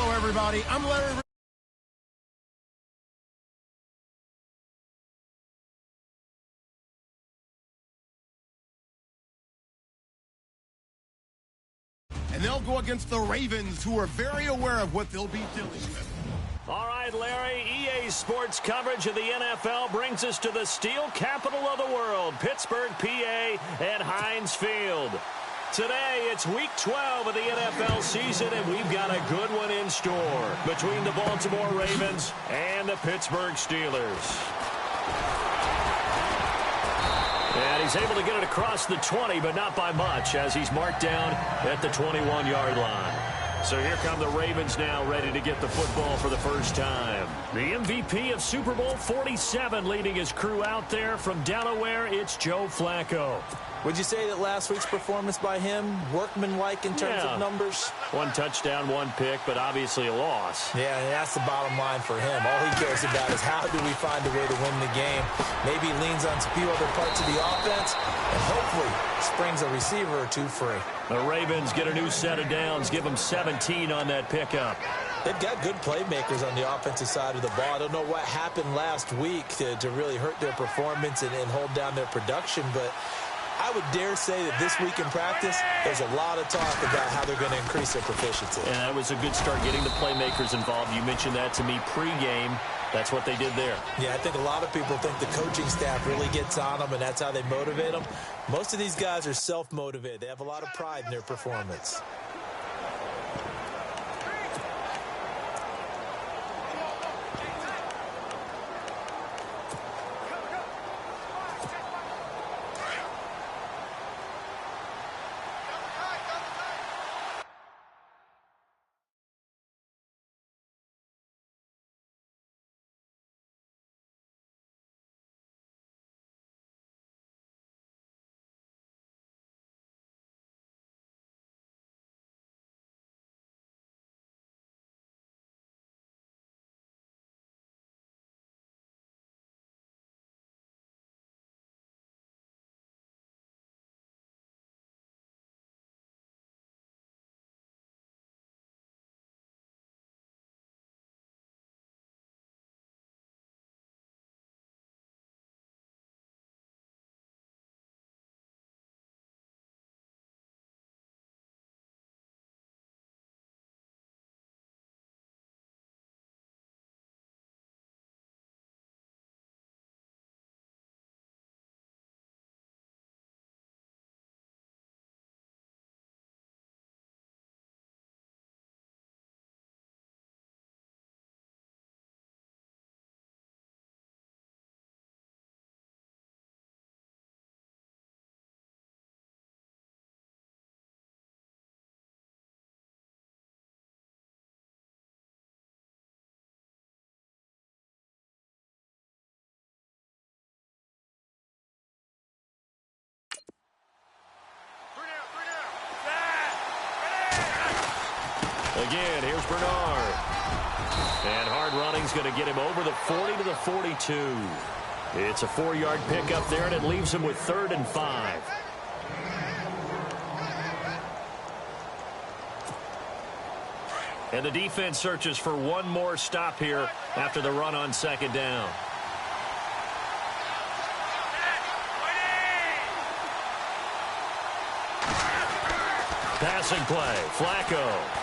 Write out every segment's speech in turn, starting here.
Hello, everybody. I'm Larry. And they'll go against the Ravens, who are very aware of what they'll be dealing with. All right, Larry, EA Sports coverage of the NFL brings us to the steel capital of the world, Pittsburgh, PA, and Heinz Field. Today, it's Week 12 of the NFL season, and we've got a good one in store between the Baltimore Ravens and the Pittsburgh Steelers. And he's able to get it across the 20, but not by much, as he's marked down at the 21-yard line. So here come the Ravens now, ready to get the football for the first time. The MVP of Super Bowl 47 leading his crew out there from Delaware, it's Joe Flacco. Would you say that last week's performance by him, workmanlike in terms of numbers? One touchdown, one pick, but obviously a loss. Yeah, and that's the bottom line for him. All he cares about is how do we find a way to win the game. Maybe he leans on a few other parts of the offense and hopefully springs a receiver or two free. The Ravens get a new set of downs, give them 17 on that pickup. They've got good playmakers on the offensive side of the ball. I don't know what happened last week to really hurt their performance and hold down their production, but I would dare say that this week in practice, there's a lot of talk about how they're going to increase their proficiency. And that was a good start, getting the playmakers involved. You mentioned that to me pregame. That's what they did there. Yeah, I think a lot of people think the coaching staff really gets on them, and that's how they motivate them. Most of these guys are self-motivated. They have a lot of pride in their performance. Again, here's Bernard. And hard running's going to get him over the 40 to the 42. It's a 4-yard pickup there, and it leaves him with 3rd and 5. And the defense searches for one more stop here after the run on 2nd down. Passing play, Flacco.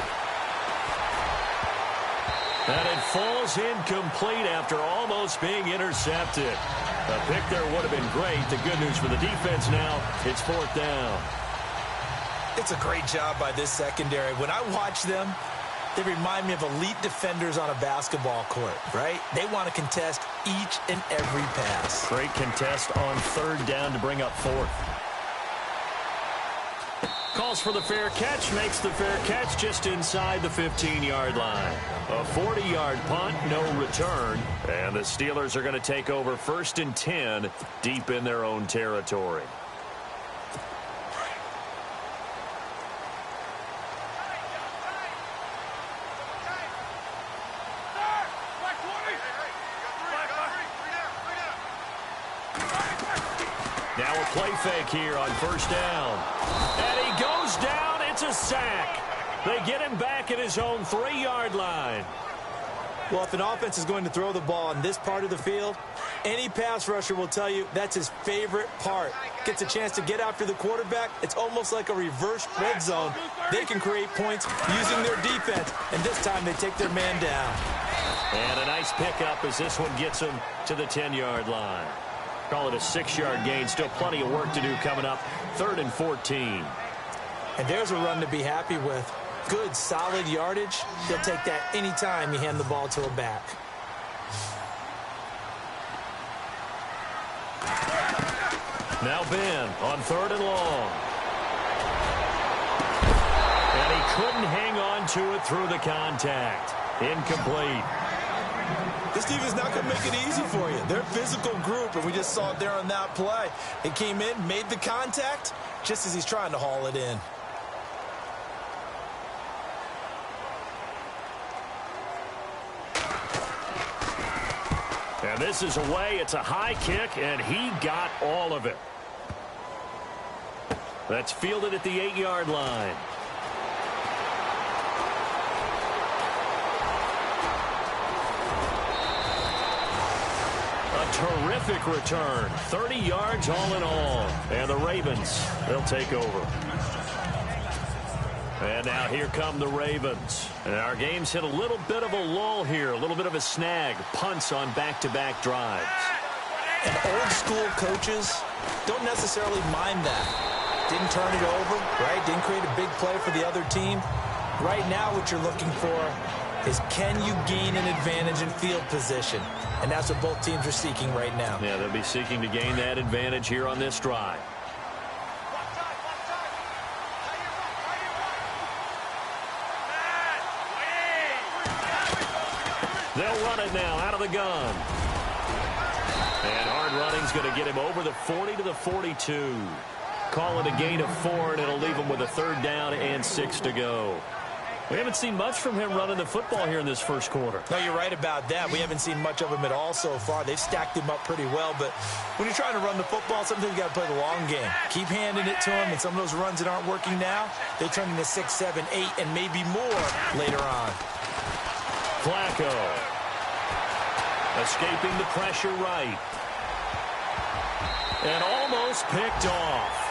And it falls incomplete after almost being intercepted. A pick there would have been great. The good news for the defense now, it's 4th down. It's a great job by this secondary. When I watch them, they remind me of elite defenders on a basketball court, right? They want to contest each and every pass. Great contest on 3rd down to bring up 4th. Calls for the fair catch, makes the fair catch just inside the 15-yard line. A 40-yard punt, no return. And the Steelers are going to take over 1st and 10 deep in their own territory. Now a play fake here on 1st down. And he goes down. It's a sack. They get him back at his own 3-yard line. Well, if an offense is going to throw the ball in this part of the field, any pass rusher will tell you that's his favorite part. Gets a chance to get after the quarterback. It's almost like a reverse red zone. They can create points using their defense, and this time they take their man down. And a nice pickup as this one gets him to the 10-yard line. Call it a 6-yard gain. Still plenty of work to do coming up. 3rd and 14. And there's a run to be happy with. Good, solid yardage. He'll take that anytime you hand the ball to a back. Now Ben on 3rd and long. And he couldn't hang on to it through the contact. Incomplete. This defense is not going to make it easy for you. They're a physical group, and we just saw it there on that play. It came in, made the contact, just as he's trying to haul it in. And this is away. It's a high kick, and he got all of it. That's fielded at the 8-yard line. A terrific return. 30 yards all in all. And the Ravens, they'll take over. And now here come the Ravens. And our game's hit a little bit of a lull here, a little bit of a snag. Punts on back-to-back drives. And old-school coaches don't necessarily mind that. Didn't turn it over, right? Didn't create a big play for the other team. Right now what you're looking for is can you gain an advantage in field position? And that's what both teams are seeking right now. Yeah, they'll be seeking to gain that advantage here on this drive. They'll run it now out of the gun. And hard running's going to get him over the 40 to the 42. Call it a gain of 4, and it'll leave him with a 3rd down and 6 to go. We haven't seen much from him running the football here in this first quarter. No, you're right about that. We haven't seen much of him at all so far. They've stacked him up pretty well, but when you're trying to run the football, sometimes you got to play the long game. Keep handing it to him, and some of those runs that aren't working now, they turn into 6, 7, 8, and maybe more later on. Flacco. Escaping the pressure right. And almost picked off.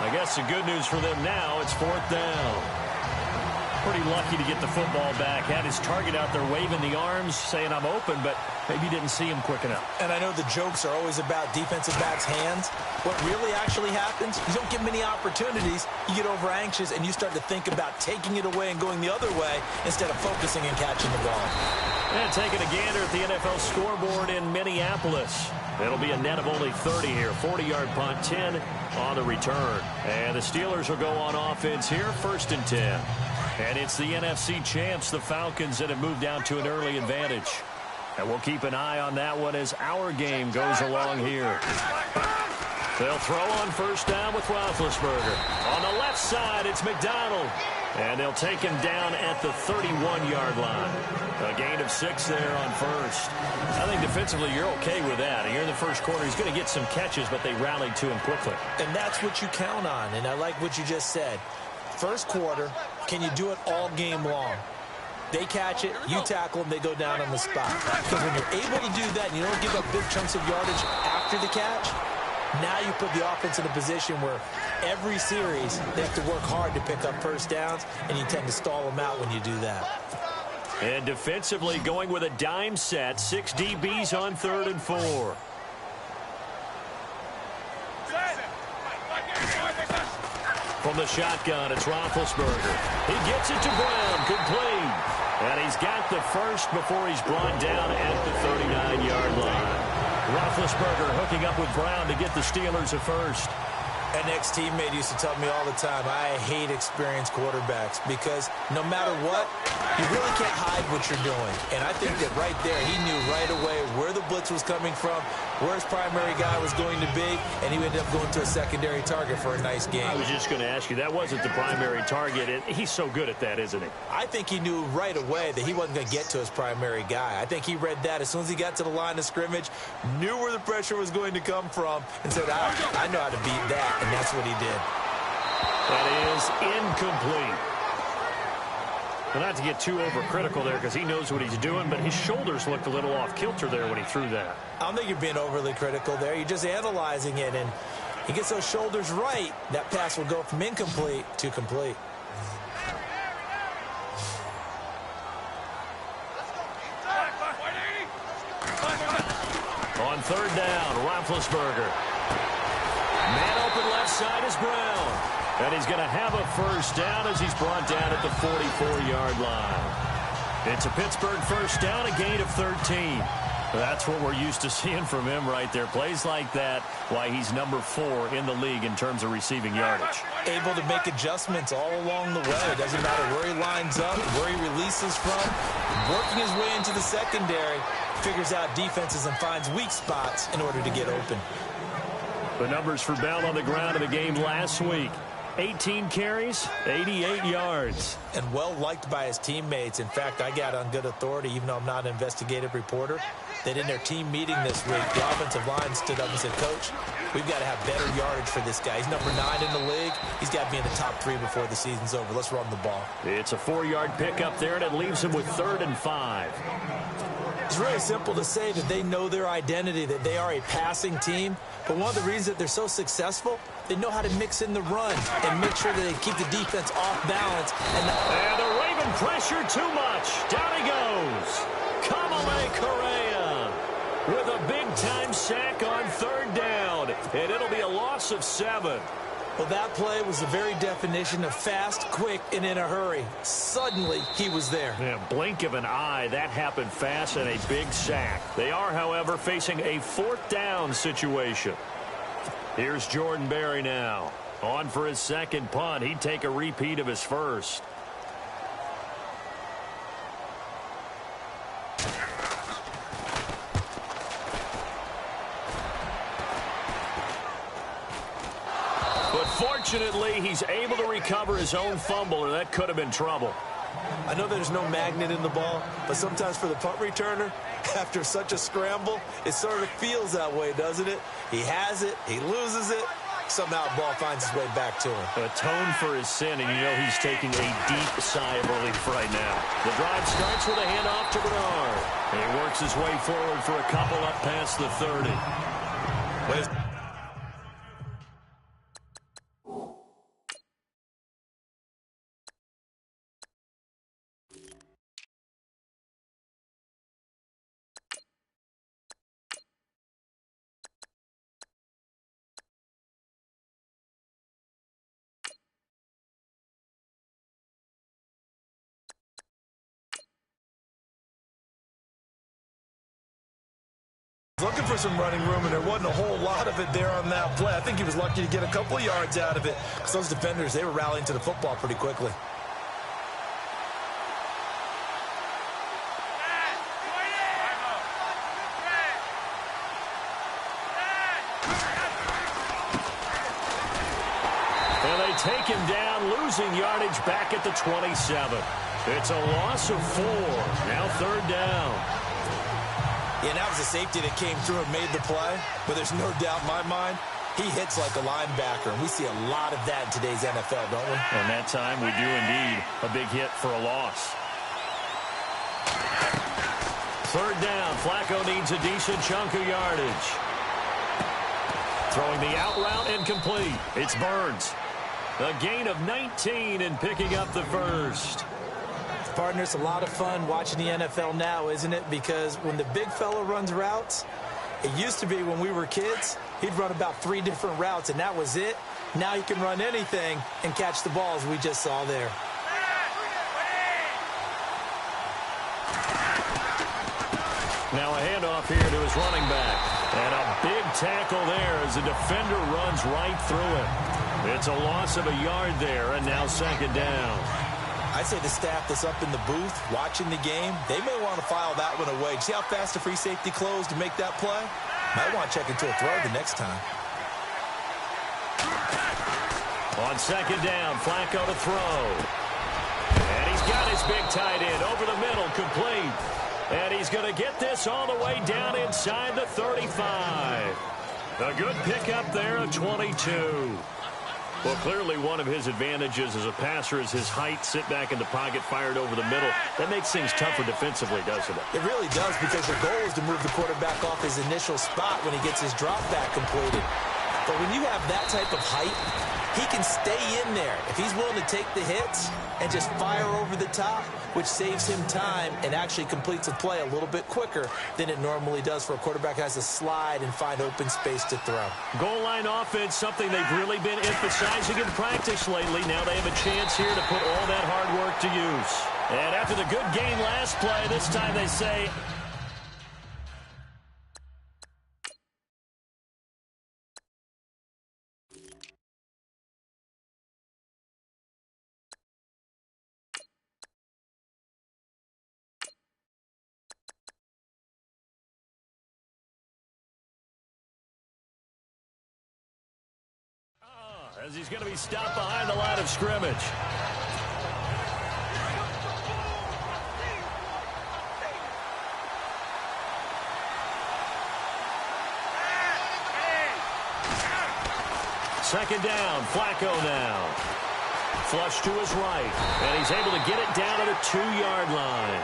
I guess the good news for them now, it's 4th down. Pretty lucky to get the football back. Had his target out there waving the arms, saying I'm open, but maybe didn't see him quick enough. And I know the jokes are always about defensive backs' hands. What really actually happens, you don't get many opportunities. You get over anxious, and you start to think about taking it away and going the other way instead of focusing and catching the ball. And taking a gander at the NFL scoreboard in Minneapolis. It'll be a net of only 30 here. 40-yard punt, 10 on the return. And the Steelers will go on offense here, 1st and 10. And it's the NFC champs, the Falcons, that have moved down to an early advantage. And we'll keep an eye on that one as our game goes along here. They'll throw on 1st down with Roethlisberger. On the left side, it's McDonald. And they'll take him down at the 31-yard line. A gain of 6 there on 1st. I think defensively you're okay with that. Here in the first quarter, he's going to get some catches, but they rallied to him quickly. And that's what you count on, and I like what you just said. First quarter, can you do it all game long? They catch it, you tackle them, they go down on the spot. Because when you're able to do that and you don't give up big chunks of yardage after the catch, now you put the offense in a position where every series they have to work hard to pick up 1st downs, and you tend to stall them out when you do that. And defensively going with a dime set, 6 DBs on 3rd and 4. From the shotgun, it's Roethlisberger. He gets it to Brown, complete. And he's got the first before he's brought down at the 39-yard line. Roethlisberger hooking up with Brown to get the Steelers a first. An ex-teammate used to tell me all the time, I hate experienced quarterbacks because no matter what, you really can't hide what you're doing. And I think that right there, he knew right away where the blitz was coming from, where his primary guy was going to be, and he ended up going to a secondary target for a nice game. I was just going to ask you, that wasn't the primary target. And he's so good at that, isn't he? I think he knew right away that he wasn't going to get to his primary guy. I think he read that as soon as he got to the line of scrimmage, knew where the pressure was going to come from, and said, I know how to beat that. And that's what he did. That is incomplete. Well, not to get too overcritical there because he knows what he's doing, but his shoulders looked a little off kilter there when he threw that. I don't think you're being overly critical there. You're just analyzing it, and he gets those shoulders right. That pass will go from incomplete to complete. On third down, Roethlisberger. Man open left side is Brown. And he's going to have a first down as he's brought down at the 44-yard line. It's a Pittsburgh first down, a gain of 13. That's what we're used to seeing from him right there. Plays like that, why he's number 4 in the league in terms of receiving yardage. Able to make adjustments all along the way. It doesn't matter where he lines up, where he releases from. Working his way into the secondary, figures out defenses and finds weak spots in order to get open. The numbers for Bell on the ground in the game last week. 18 carries, 88 yards. And well-liked by his teammates. In fact, I got on good authority, even though I'm not an investigative reporter, that in their team meeting this week, the offensive line stood up and said, Coach, we've got to have better yardage for this guy. He's number 9 in the league. He's got to be in the top 3 before the season's over. Let's run the ball. It's a 4-yard pickup there, and it leaves him with 3rd and 5. It's really simple to say that they know their identity, that they are a passing team. But one of the reasons that they're so successful, they know how to mix in the run and make sure that they keep the defense off balance. And the Raven pressure too much. Down he goes. Kamale Correa with a big-time sack on 3rd down. And it'll be a loss of 7. Well, that play was the very definition of fast, quick, and in a hurry. Suddenly, he was there. Yeah, blink of an eye. That happened fast and a big sack. They are, however, facing a 4th down situation. Here's Jordan Berry now. On for his second punt. He'd take a repeat of his first. But fortunately, he's able to recover his own fumble, or that could have been trouble. I know there's no magnet in the ball, but sometimes for the punt returner, after such a scramble, it sort of feels that way, doesn't it? He has it, he loses it, somehow the ball finds its way back to him. Atone for his sin, and you know he's taking a deep sigh of relief right now. The drive starts with a handoff to Bernard. And he works his way forward for a couple up past the 30. Looking for some running room, and there wasn't a whole lot of it there on that play. I think he was lucky to get a couple of yards out of it because those defenders, they were rallying to the football pretty quickly. And they take him down, losing yardage back at the 27. It's a loss of 4. Now 3rd down. Yeah, that was a safety that came through and made the play, but there's no doubt in my mind, he hits like a linebacker, and we see a lot of that in today's NFL, don't we? And that time we do indeed. A big hit for a loss. 3rd down. Flacco needs a decent chunk of yardage. Throwing the out route incomplete. It's Burns. A gain of 19 and picking up the first. Partner, it's a lot of fun watching the NFL now, isn't it? Because when the big fella runs routes, it used to be when we were kids, he'd run about 3 different routes, and that was it. Now he can run anything and catch the balls we just saw there. Now a handoff here to his running back. And a big tackle there as the defender runs right through him. It's a loss of a yard there, and now 2nd down. I'd say the staff that's up in the booth watching the game, they may want to file that one away. See how fast the free safety closed to make that play? Might want to check into a throw the next time. On 2nd down, Flacco to throw. And he's got his big tight end over the middle, complete. And he's going to get this all the way down inside the 35. A good pickup there of 22. Well, clearly one of his advantages as a passer is his height, sit back in the pocket, fired over the middle. That makes things tougher defensively, doesn't it? It really does, because your goal is to move the quarterback off his initial spot when he gets his drop back completed. But when you have that type of height, he can stay in there if he's willing to take the hits and just fire over the top, which saves him time and actually completes a play a little bit quicker than it normally does for a quarterback who has to slide and find open space to throw. Goal line offense, something they've really been emphasizing in practice lately. Now they have a chance here to put all that hard work to use. And after the good game last play, this time they say... as he's going to be stopped behind the line of scrimmage. Second down, Flacco now. Flush to his right, and he's able to get it down to the 2-yard line.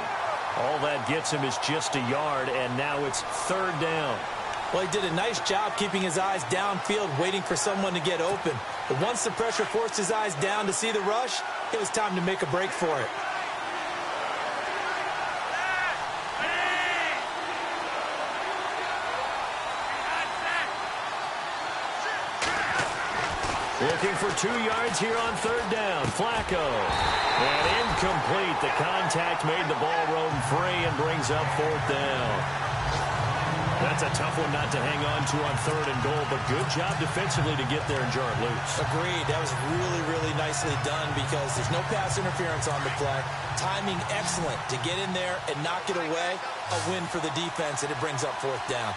All that gets him is just a yard, and now it's third down. Well, he did a nice job keeping his eyes downfield, waiting for someone to get open. But once the pressure forced his eyes down to see the rush, it was time to make a break for it. Looking for 2 yards here on third down. Flacco. And incomplete. The contact made the ball roam free and brings up fourth down. That's a tough one not to hang on to on third and goal, but good job defensively to get there and jar it loose. Agreed. That was really, really nicely done because there's no pass interference on the play. Timing excellent to get in there and knock it away. A win for the defense, and it brings up fourth down.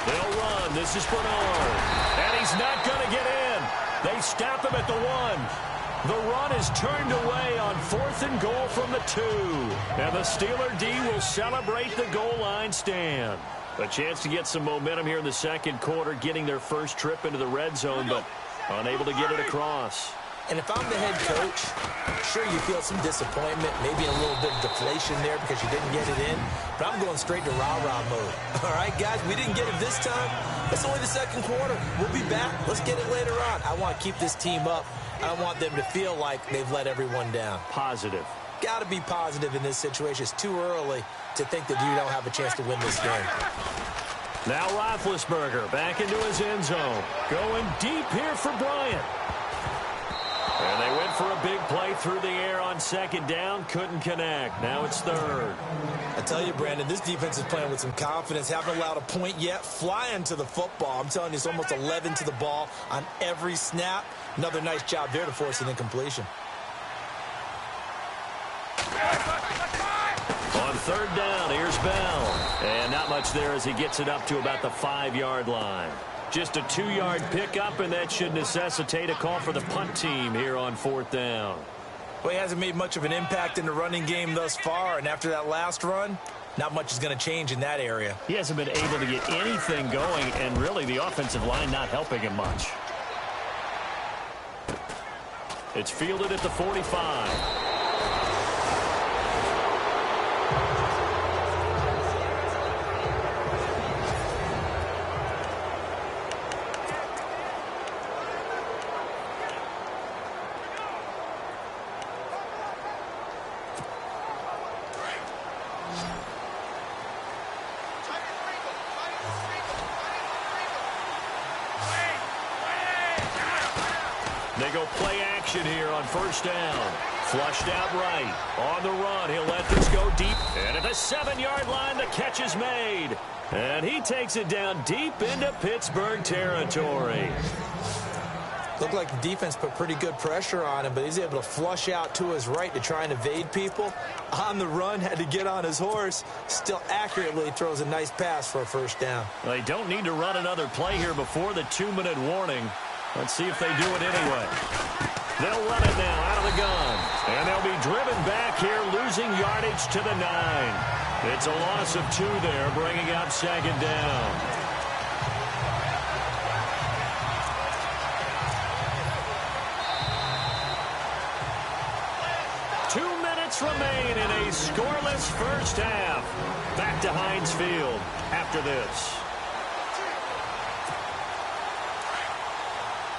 They'll run. This is Bernard. And he's not going to get in. They stop him at the 1. The run is turned away on fourth and goal from the 2. And the Steeler D will celebrate the goal line stand. A chance to get some momentum here in the second quarter, getting their first trip into the red zone, but unable to get it across. And if I'm the head coach, sure you feel some disappointment, maybe a little bit of deflation there because you didn't get it in. But I'm going straight to rah-rah mode. All right, guys, we didn't get it this time. It's only the second quarter. We'll be back. Let's get it later on. I want to keep this team up. I don't want them to feel like they've let everyone down. Positive. Got to be positive in this situation. It's too early to think that you don't have a chance to win this game. Now Roethlisberger back into his end zone. Going deep here for Bryant. And they went for a big play through the air on second down. Couldn't connect. Now it's third. I tell you, Brandon, this defense is playing with some confidence. Haven't allowed a point yet. Flying to the football. I'm telling you, it's almost 11 to the ball on every snap. Another nice job there to force an incompletion. On third down, here's Bell. And not much there as he gets it up to about the 5-yard line. Just a 2-yard pickup, and that should necessitate a call for the punt team here on fourth down. Well, he hasn't made much of an impact in the running game thus far, and after that last run, not much is going to change in that area. He hasn't been able to get anything going, and really the offensive line not helping him much. It's fielded at the 45. They go play action here on first down. Flushed out right. On the run, he'll let this go deep. And at the 7-yard line, the catch is made. And he takes it down deep into Pittsburgh territory. Looked like the defense put pretty good pressure on him, but he's able to flush out to his right to try and evade people. On the run, had to get on his horse. Still accurately throws a nice pass for a first down. Well, they don't need to run another play here before the 2-minute warning. Let's see if they do it anyway. They'll run it now out of the gun. And they'll be driven back here, losing yardage to the 9. It's a loss of 2 there, bringing up second down. minutes remain in a scoreless first half. Back to Heinz Field after this.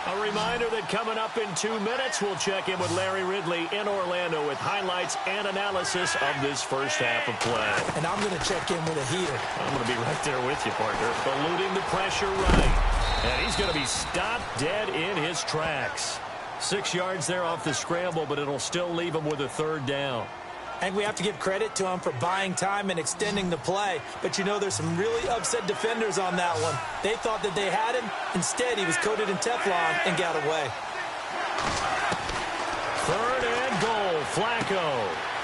A reminder that coming up in 2 minutes, we'll check in with Larry Ridley in Orlando with highlights and analysis of this first half of play. And I'm going to check in with a heater. I'm going to be right there with you, partner. Eluding the pressure right. And he's going to be stopped dead in his tracks. 6 yards there off the scramble, but it'll still leave him with a third down. And we have to give credit to him for buying time and extending the play. But, you know, there's some really upset defenders on that one. They thought that they had him. Instead, he was coated in Teflon and got away. 3rd and goal. Flacco.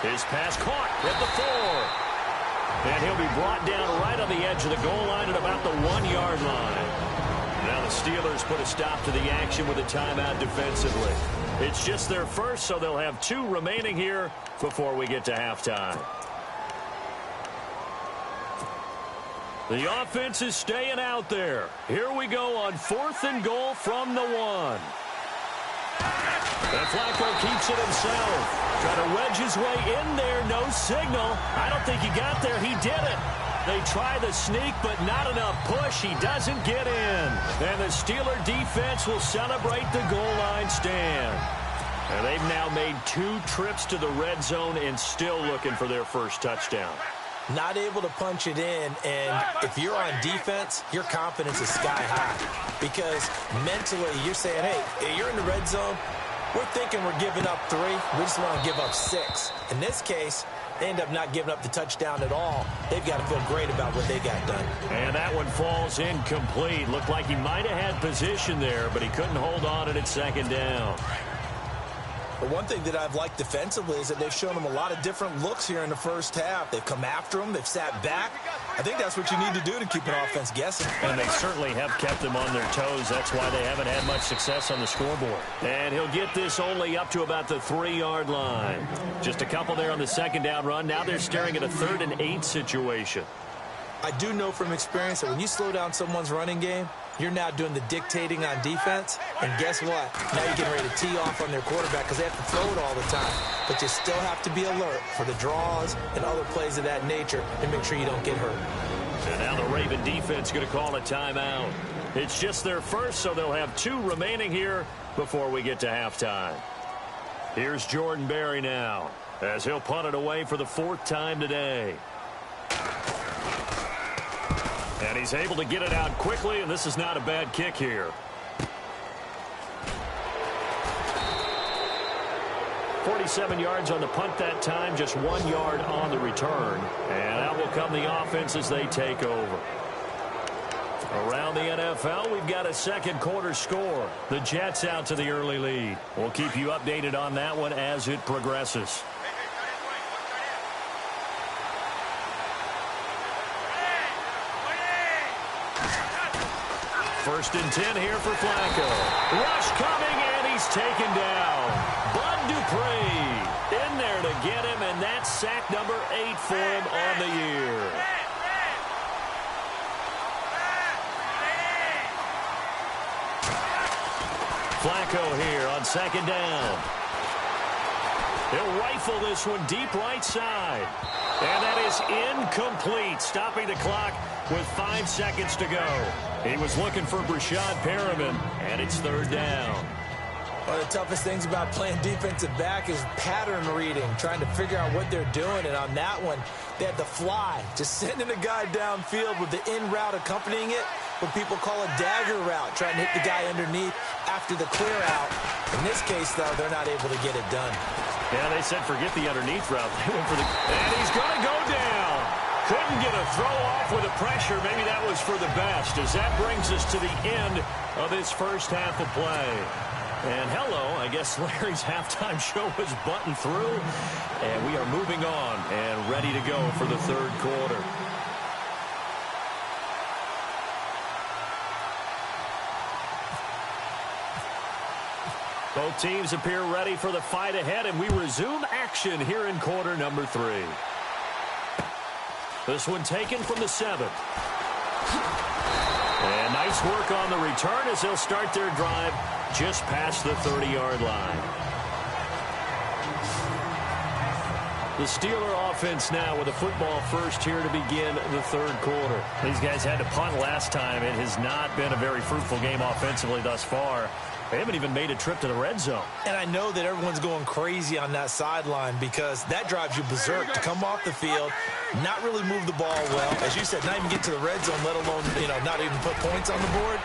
His pass caught at the 4. And he'll be brought down right on the edge of the goal line at about the 1-yard line. Now the Steelers put a stop to the action with a timeout defensively. It's just their first, so they'll have 2 remaining here before we get to halftime. The offense is staying out there. Here we go on 4th and goal from the 1. And Flacco keeps it himself. Trying to wedge his way in there. No signal. I don't think he got there. He did it. They try the sneak, but not enough push. He doesn't get in. And the Steeler defense will celebrate the goal line stand. And they've now made 2 trips to the red zone and still looking for their first touchdown. Not able to punch it in, and if you're on defense, your confidence is sky high. Because mentally, you're saying, hey, you're in the red zone. We're thinking we're giving up 3. We just want to give up 6. In this case, they end up not giving up the touchdown at all. They've got to feel great about what they got done. And that one falls incomplete. Looked like he might have had position there, but he couldn't hold on at 2nd down. But one thing that I've liked defensively is that they've shown them a lot of different looks here in the first half. They've come after them. They've sat back. I think that's what you need to do to keep an offense guessing. And they certainly have kept them on their toes. That's why they haven't had much success on the scoreboard. And he'll get this only up to about the 3-yard line. Just a couple there on the 2nd down run. Now they're staring at a 3rd and 8 situation. I do know from experience that when you slow down someone's running game, you're now doing the dictating on defense, and guess what? Now you're getting ready to tee off on their quarterback because they have to throw it all the time. But you still have to be alert for the draws and other plays of that nature and make sure you don't get hurt. And now the Raven defense going to call a timeout. It's just their first, so they'll have 2 remaining here before we get to halftime. Here's Jordan Berry now as he'll punt it away for the 4th time today. And he's able to get it out quickly, and this is not a bad kick here. 47 yards on the punt that time, just 1 yard on the return. And out will come the offense as they take over. Around the NFL, we've got a 2nd quarter score. The Jets out to the early lead. We'll keep you updated on that one as it progresses. 1st and 10 here for Flacco. Rush coming, and he's taken down. Bud Dupree in there to get him, and that's sack number 8 for him on the year. Flacco here on 2nd down. He'll rifle this one deep right side. And that is incomplete, stopping the clock with 5 seconds to go. He was looking for Brashad Perriman, and it's 3rd down. One of the toughest things about playing defensive back is pattern reading, trying to figure out what they're doing. And on that one, they had the fly, just sending a guy downfield with the in route accompanying it, what people call a dagger route, trying to hit the guy underneath after the clear out. In this case, though, they're not able to get it done. Yeah, they said forget the underneath route. They went for the, and he's going to go down. Couldn't get a throw off with the pressure. Maybe that was for the best, as that brings us to the end of this first half of play. And hello, I guess Larry's halftime show was buttoned through, and we are moving on and ready to go for the 3rd quarter. Both teams appear ready for the fight ahead, and we resume action here in quarter number 3. This one taken from the 7. And nice work on the return as they'll start their drive just past the 30-yard line. The Steeler offense now with a football first here to begin the third quarter. These guys had to punt last time. It has not been a very fruitful game offensively thus far. They haven't even made a trip to the red zone. And I know that everyone's going crazy on that sideline because that drives you berserk to come off the field, not really move the ball well. As you said, not even get to the red zone, let alone, not even put points on the board.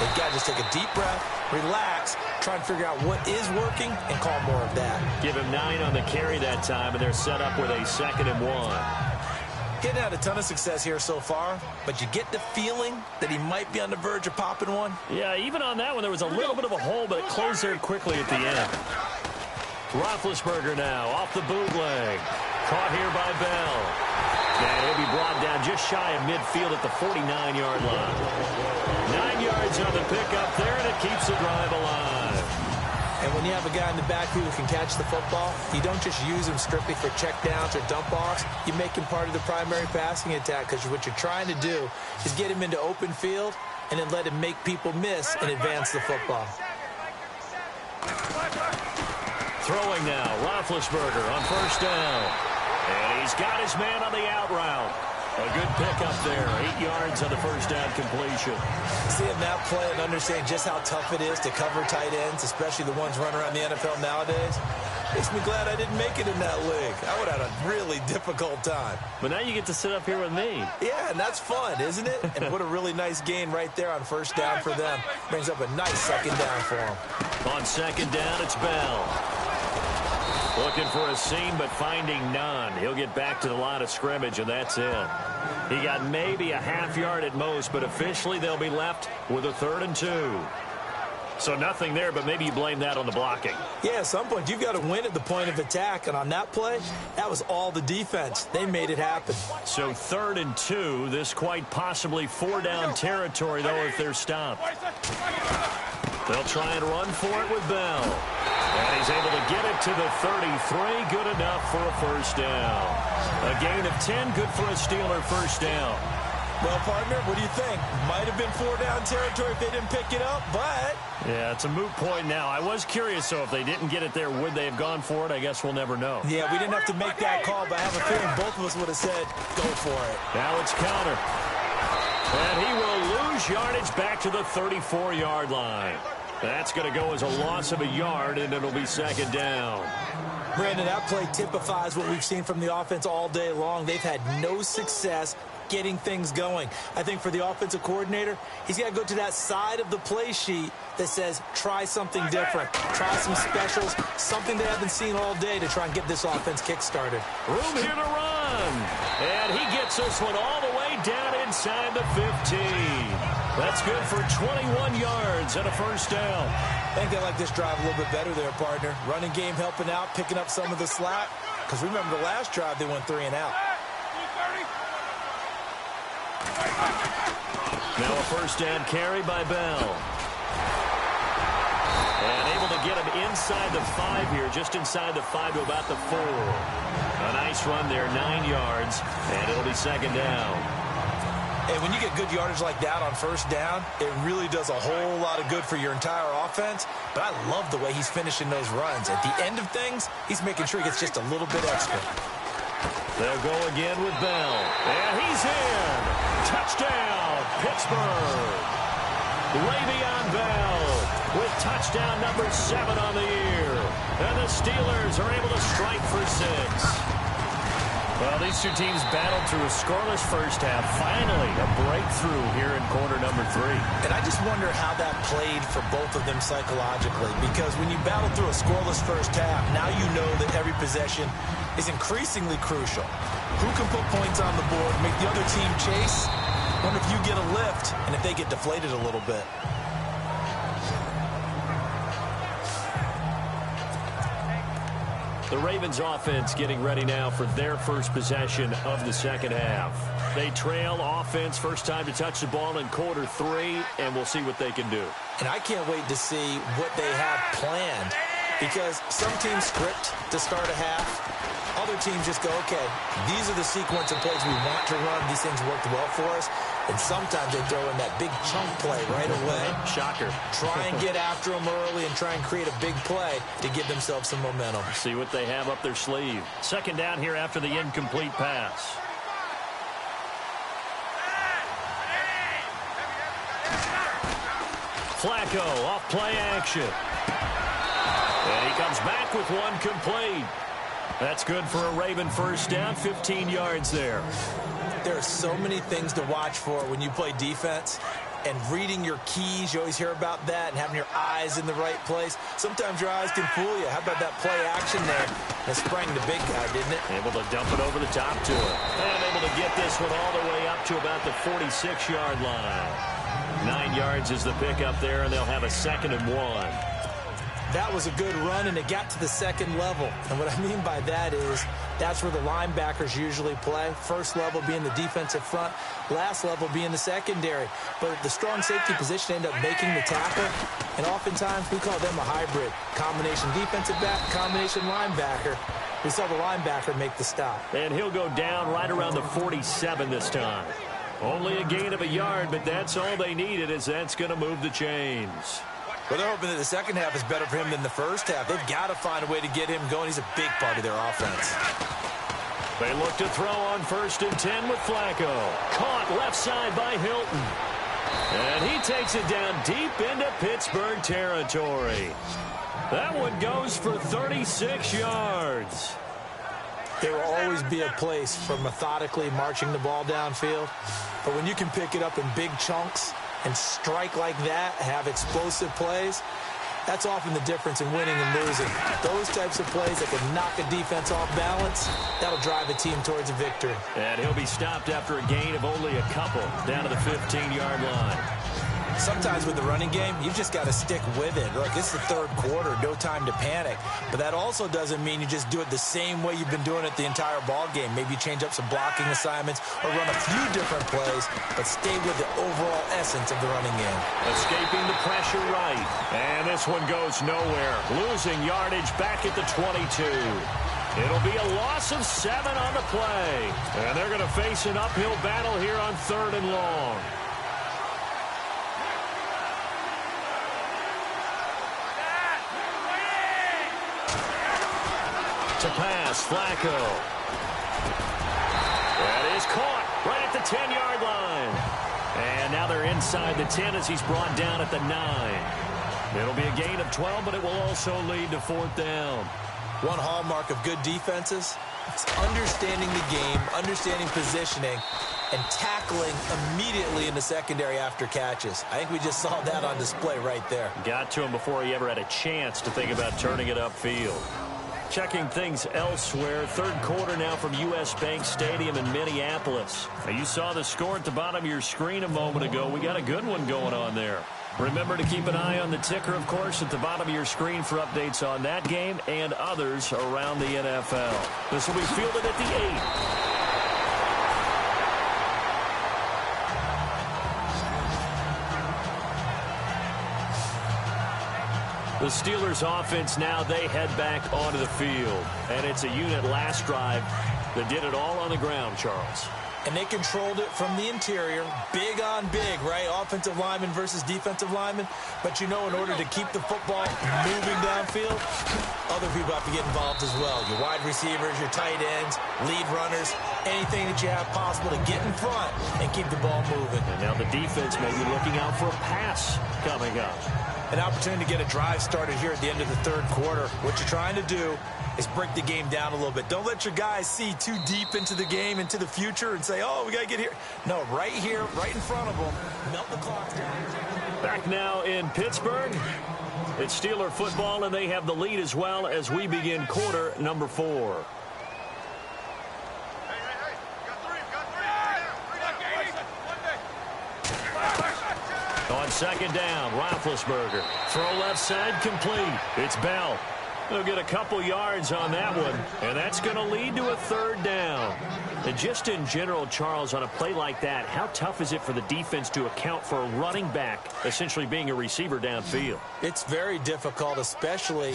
They've got to just take a deep breath, relax, try and figure out what is working, and call more of that. Give him 9 on the carry that time, and they're set up with a 2nd and 1. Getting had a ton of success here so far, but you get the feeling that he might be on the verge of popping one. Yeah, even on that one, there was a little bit of a hole, but it closed there quickly at the end. Roethlisberger now off the bootleg. Caught here by Bell. And he'll be brought down just shy of midfield at the 49-yard line. 9 yards on the pickup there, and it keeps the drive alive. And when you have a guy in the backfield who can catch the football, you don't just use him strictly for checkdowns or dump-offs. You make him part of the primary passing attack because what you're trying to do is get him into open field and then let him make people miss and advance the football. Throwing now, Roethlisberger on first down. And he's got his man on the out route. A good pickup there, 8 yards on the first down completion. Seeing that play and understanding just how tough it is to cover tight ends, especially the ones running around the NFL nowadays, makes me glad I didn't make it in that league. I would have had a really difficult time. But now you get to sit up here with me. Yeah, and that's fun, isn't it? And what a really nice gain right there on first down for them. Brings up a nice 2nd down for them. On 2nd down, it's Bell. Looking for a seam, but finding none. He'll get back to the line of scrimmage, and that's it. He got maybe a half yard at most, but officially they'll be left with a 3rd and 2. So nothing there, but maybe you blame that on the blocking. Yeah, at some point, you've got to win at the point of attack. And on that play, that was all the defense. They made it happen. So 3rd and 2, this quite possibly 4-down territory, though, if they're stopped. They'll try and run for it with Bell. And he's able to get it to the 33. Good enough for a first down. A gain of 10, good for a Steeler first down. Well, partner, what do you think? Might have been 4-down territory if they didn't pick it up, but... Yeah, it's a moot point now. I was curious, so if they didn't get it there, would they have gone for it? I guess we'll never know. Yeah, we didn't have to make that call, but I have a feeling both of us would have said, go for it. Now it's counter. And he will lose yardage back to the 34-yard line. That's going to go as a loss of a yard, and it'll be 2nd down. Brandon, that play typifies what we've seen from the offense all day long. They've had no success getting things going. I think for the offensive coordinator, he's got to go to that side of the play sheet that says try something different. Try some specials, something they haven't seen all day to try and get this offense kick-started. Room here to run. And he gets this one all the way down inside the 15. That's good for 21 yards and a first down. I think they like this drive a little bit better there, partner. Running game helping out, picking up some of the slack. Because remember the last drive, they went 3 and out. Now a first down carry by Bell. And able to get him inside the 5 here, just inside the 5 to about the 4. A nice run there, 9 yards, and it'll be 2nd down. And when you get good yardage like that on first down, it really does a whole lot of good for your entire offense. But I love the way he's finishing those runs. At the end of things, he's making sure he gets just a little bit extra. They'll go again with Bell. And he's in. Touchdown, Pittsburgh. Le'Veon Bell with touchdown number 7 on the year. And the Steelers are able to strike for 6. Well, these two teams battled through a scoreless first half. Finally, a breakthrough here in quarter number 3. And I just wonder how that played for both of them psychologically. Because when you battle through a scoreless first half, now you know that every possession is increasingly crucial. Who can put points on the board, make the other team chase? Wonder if you get a lift and if they get deflated a little bit. The Ravens offense getting ready now for their first possession of the second half. They trail offense, first time to touch the ball in quarter 3, and we'll see what they can do. And I can't wait to see what they have planned, because some teams script to start a half. Other teams just go, okay, these are the sequence of plays we want to run. These things worked well for us. And sometimes they throw in that big chunk play right away. Shocker. Try and get after them early and try and create a big play to give themselves some momentum. See what they have up their sleeve. Second down here after the incomplete pass. Flacco off play action. And he comes back with one complete. That's good for a Raven first down, 15 yards there. There are so many things to watch for when you play defense. And reading your keys, you always hear about that, and having your eyes in the right place. Sometimes your eyes can fool you. How about that play action there? That sprang the big guy, didn't it? Able to dump it over the top to him. And able to get this one all the way up to about the 46-yard line. 9 yards is the pickup there, and they'll have a 2nd and 1. That was a good run, and it got to the second level. And what I mean by that is that's where the linebackers usually play. First level being the defensive front, last level being the secondary. But the strong safety position ended up making the tackle, and oftentimes we call them a hybrid. Combination defensive back, combination linebacker. We saw the linebacker make the stop. And he'll go down right around the 47 this time. Only a gain of a yard, but that's all they needed, as that's going to move the chains. Well, they're hoping that the second half is better for him than the first half. They've got to find a way to get him going. He's a big part of their offense. They look to throw on 1st and 10 with Flacco. Caught left side by Hilton. And he takes it down deep into Pittsburgh territory. That one goes for 36 yards. There will always be a place for methodically marching the ball downfield. But when you can pick it up in big chunks and strike like that, have explosive plays, that's often the difference in winning and losing. Those types of plays that can knock a defense off balance, that'll drive a team towards a victory. And he'll be stopped after a gain of only a couple down to the 15-yard line. Sometimes with the running game, you've just got to stick with it. Look, it's the third quarter, no time to panic. But that also doesn't mean you just do it the same way you've been doing it the entire ball game. Maybe you change up some blocking assignments or run a few different plays, but stay with the overall essence of the running game. Escaping the pressure right. And this one goes nowhere. Losing yardage back at the 22. It'll be a loss of 7 on the play. And they're going to face an uphill battle here on 3rd and long. To pass, Flacco. That is caught right at the 10-yard line. And now they're inside the 10 as he's brought down at the 9. It'll be a gain of 12, but it will also lead to 4th down. One hallmark of good defenses is understanding the game, understanding positioning, and tackling immediately in the secondary after catches. I think we just saw that on display right there. Got to him before he ever had a chance to think about turning it upfield. Checking things elsewhere. 3rd quarter now from U.S. Bank Stadium in Minneapolis. Now, you saw the score at the bottom of your screen a moment ago. We got a good one going on there. Remember to keep an eye on the ticker, of course, at the bottom of your screen for updates on that game and others around the NFL. This will be fielded at the 8. The Steelers offense now, they head back onto the field. And it's a unit last drive that did it all on the ground, Charles. And they controlled it from the interior. Big on big, right? Offensive lineman versus defensive lineman. But you know, in order to keep the football moving downfield, other people have to get involved as well. Your wide receivers, your tight ends, lead runners, anything that you have possible to get in front and keep the ball moving. And now the defense may be looking out for a pass coming up. An opportunity to get a drive started here at the end of the 3rd quarter. What you're trying to do is break the game down a little bit. Don't let your guys see too deep into the game, into the future, and say, oh, we got to get here. No, right here, right in front of them. Melt the clock down. Back now in Pittsburgh. It's Steeler football, and they have the lead as well as we begin quarter number 4. On 2nd down, Roethlisberger. Throw left side complete. It's Bell. They'll get a couple yards on that one, and that's going to lead to a 3rd down. And just in general, Charles, on a play like that, how tough is it for the defense to account for a running back essentially being a receiver downfield? It's very difficult, especially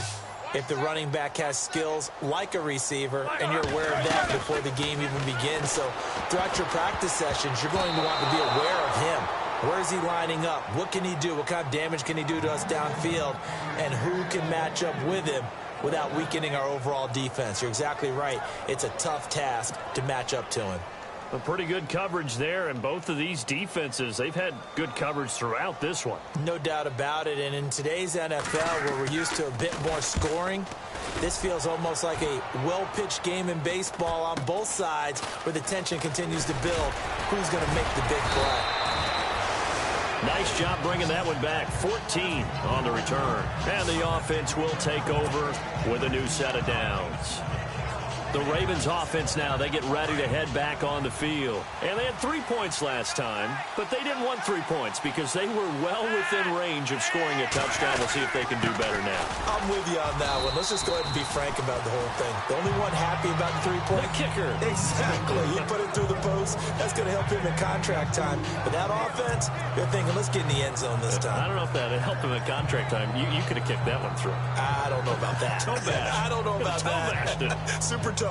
if the running back has skills like a receiver, and you're aware of that before the game even begins. So throughout your practice sessions, you're going to want to be aware of him. Where is he lining up? What can he do? What kind of damage can he do to us downfield? And who can match up with him without weakening our overall defense? You're exactly right. It's a tough task to match up to him. A pretty good coverage there, and both of these defenses, they've had good coverage throughout this one. No doubt about it, and in today's NFL, where we're used to a bit more scoring, this feels almost like a well-pitched game in baseball on both sides where the tension continues to build. Who's going to make the big play? Nice job bringing that one back. 14 on the return. And the offense will take over with a new set of downs. The Ravens offense now, they get ready to head back on the field. And they had 3 points last time, but they didn't want 3 points because they were well within range of scoring a touchdown. We'll see if they can do better now. I'm with you on that one. Let's just go ahead and be frank about the whole thing. The only one happy about the 3-point? The kicker. Exactly. He put it through the post. That's going to help him in contract time. But that offense, they're thinking, let's get in the end zone this time. I don't know if that helped him in contract time. You could have kicked that one through. I don't know about that. Toe bash. I don't know about that. Super toe.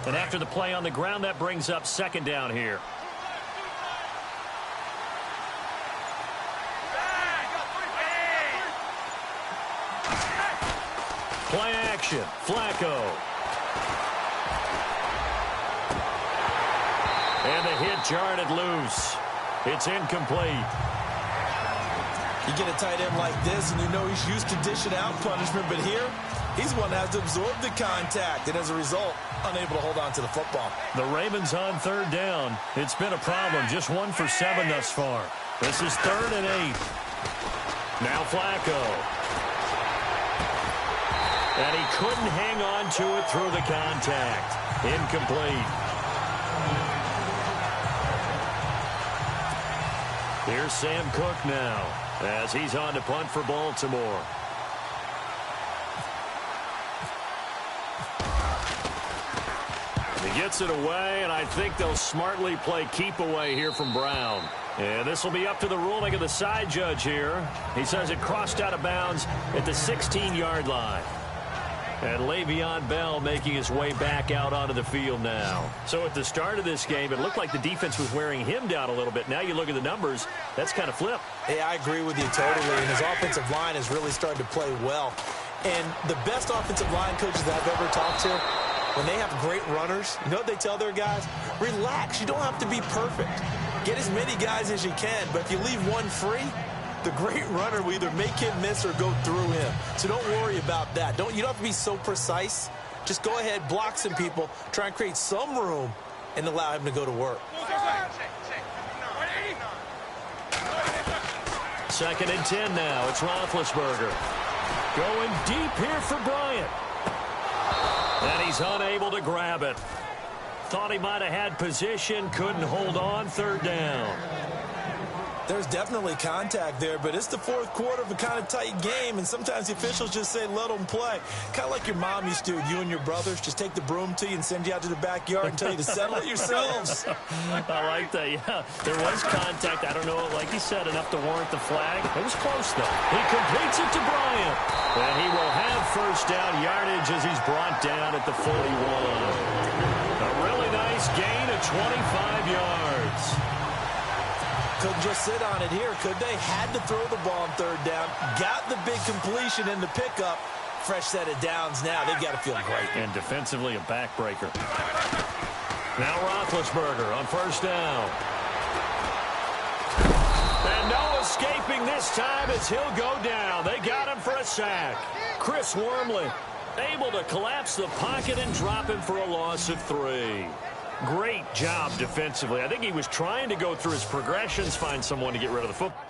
And after the play on the ground, that brings up second down here. Play action. Flacco. And the hit jarred it loose. It's incomplete. You get a tight end like this, and you know he's used to dishing out punishment, but here, he's the one that has to absorb the contact, and as a result, unable to hold on to the football. The Ravens on third down. It's been a problem. Just 1 for 7 thus far. This is 3rd and 8. Now Flacco. And he couldn't hang on to it through the contact. Incomplete. Here's Sam Cook now as he's on to punt for Baltimore. He gets it away, and I think they'll smartly play keep away here from Brown. And this will be up to the ruling of the side judge here. He says it crossed out of bounds at the 16-yard line. And Le'Veon Bell making his way back out onto the field now. So at the start of this game, it looked like the defense was wearing him down a little bit. Now you look at the numbers, that's kind of flipped. Yeah, I agree with you totally. And his offensive line has really started to play well. And the best offensive line coaches that I've ever talked to, when they have great runners, you know what they tell their guys? Relax. You don't have to be perfect. Get as many guys as you can. But if you leave one free, the great runner will either make him miss or go through him. So don't worry about that. You don't have to be so precise. Just go ahead, block some people, try and create some room, and allow him to go to work. 2nd and 10 now. It's Roethlisberger. Going deep here for Bryant. And he's unable to grab it. Thought he might have had position, couldn't hold on. 3rd down. There's definitely contact there, but it's the 4th quarter of a kind of tight game, and sometimes the officials just say, let them play. Kind of like your mom used to do with you and your brothers. Just take the broom to you and send you out to the backyard and tell you to settle it yourselves. I like that, yeah. There was contact. I don't know, like you said, enough to warrant the flag. It was close, though. He completes it to Bryant. And he will have first down yardage as he's brought down at the 41. A really nice gain of 25 yards. Couldn't just sit on it here, could they? Had to throw the ball on 3rd down. Got the big completion in the pickup. Fresh set of downs now. They've got to feel great. And defensively, a backbreaker. Now Roethlisberger on 1st down. And no escaping this time as he'll go down. They got him for a sack. Chris Wormley able to collapse the pocket and drop him for a loss of 3. Great job defensively. I think he was trying to go through his progressions, find someone to get rid of the football.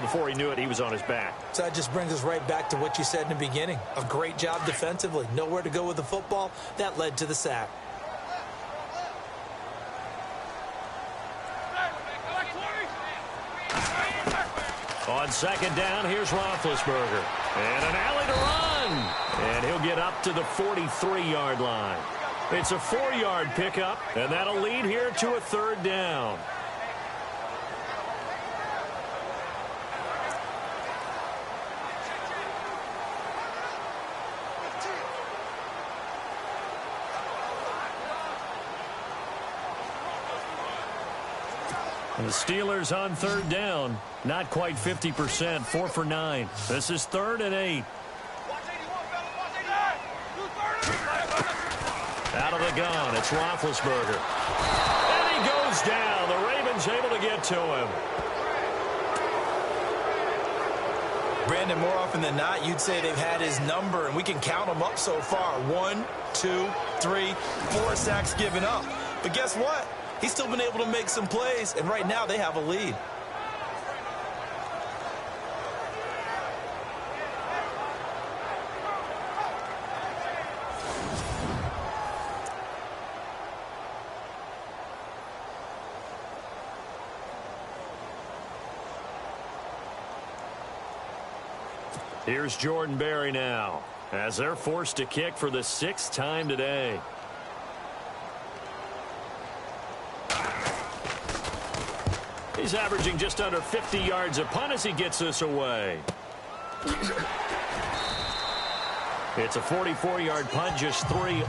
Before he knew it, he was on his back. So that just brings us right back to what you said in the beginning. A great job defensively. Nowhere to go with the football. That led to the sack. On 2nd down, here's Roethlisberger. And an alley to run. And he'll get up to the 43-yard line. It's a 4-yard pickup, and that'll lead here to a 3rd down. And the Steelers on 3rd down. Not quite 50%, 4 for 9. This is 3rd and 8. Out of the gun, it's Roethlisberger. And he goes down. The Ravens able to get to him. Brandon, more often than not, you'd say they've had his number, and we can count them up so far. 1, 2, 3, 4 sacks given up. But guess what? He's still been able to make some plays, and right now they have a lead. Here's Jordan Berry now, as they're forced to kick for the 6th time today. He's averaging just under 50 yards a punt as he gets this away. It's a 44-yard punt, just 3